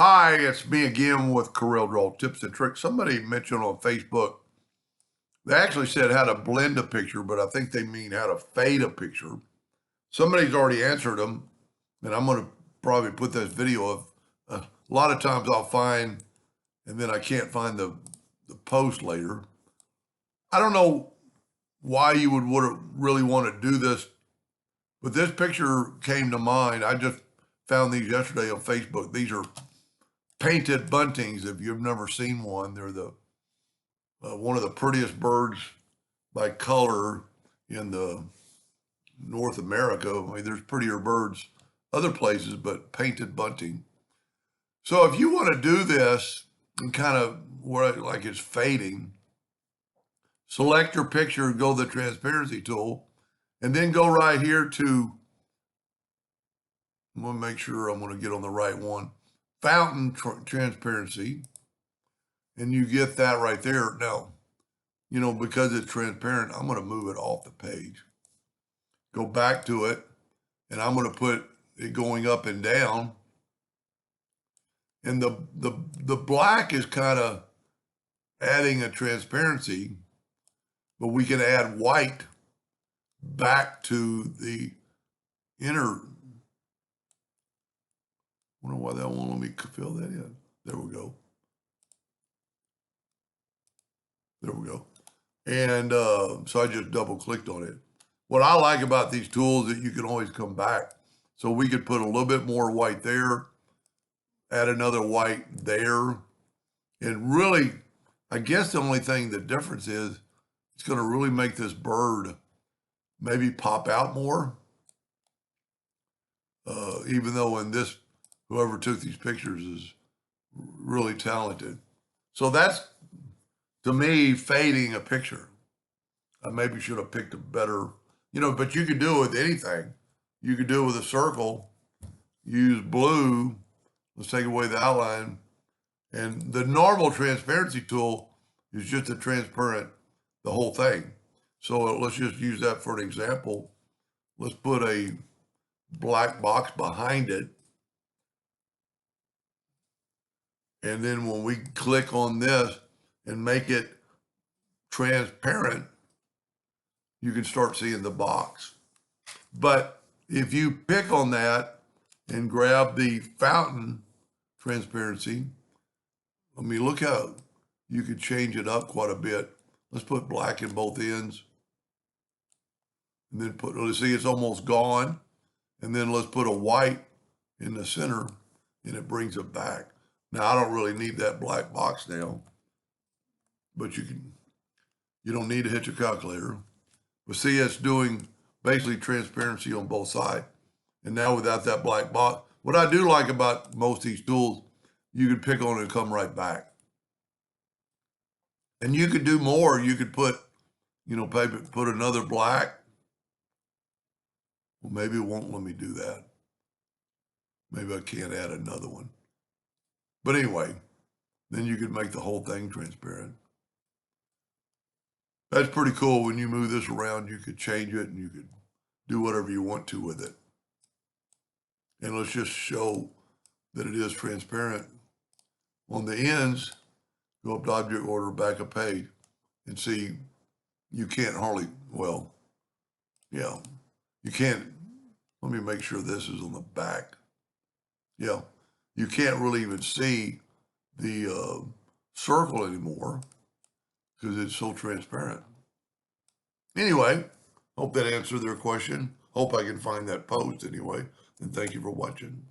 Hi, it's me again with Corel Draw Tips and Tricks. Somebody mentioned on Facebook, they actually said how to blend a picture, but I think they mean how to fade a picture. Somebody's already answered them, and I'm going to probably put this video of a lot of times I'll find, and then I can't find the post later. I don't know why you would really want to do this, but this picture came to mind. I just found these yesterday on Facebook. These are painted buntings. If you've never seen one, they're the one of the prettiest birds by color in the North America. I mean, there's prettier birds other places, but painted bunting. So if you want to do this and kind of where like it's fading, select your picture and go to the transparency tool, and then go right here to, I'm going to make sure I'm going to get on the right one, fountain transparency, and you get that right there. Now, because it's transparent, I'm going to move it off the page. Go back to it, and I'm going to put it going up and down. And the black is kind of adding a transparency, but we can add white back to the inner. I wonder why that won't let me fill that in. There we go. There we go. And so I just double clicked on it. What I like about these tools is that you can always come back. So we could put a little bit more white there, add another white there. And really, I guess the only thing the difference is it's going to really make this bird maybe pop out more. Even though in this, whoever took these pictures is really talented. So that's, to me, fading a picture. I maybe should have picked a better, but you could do it with anything. You could do it with a circle, use blue, let's take away the outline. And the normal transparency tool is just a transparent, the whole thing. So let's just use that for an example. Let's put a black box behind it. And then when we click on this and make it transparent, you can start seeing the box. But if you pick on that and grab the fountain transparency, I mean, look how you could change it up quite a bit. Let's put black in both ends. And then let's see, it's almost gone. And then let's put a white in the center and it brings it back. Now, I don't really need that black box now, but you don't need to hit your calculator. But see, it's doing basically transparency on both sides. And now without that black box, what I do like about most of these tools, you can pick on it and come right back. And you could do more. You could put, put another black. Well, maybe it won't let me do that. Maybe I can't add another one. But anyway, then you could make the whole thing transparent. That's pretty cool. When you move this around, you could change it and you could do whatever you want to with it. And let's just show that it is transparent. On the ends, go up to object order, back a page, and see you can't hardly, you can't, let me make sure this is on the back. Yeah, you can't really even see the circle anymore because it's so transparent. Anyway, hope that answered their question. Hope I can find that post anyway. And thank you for watching.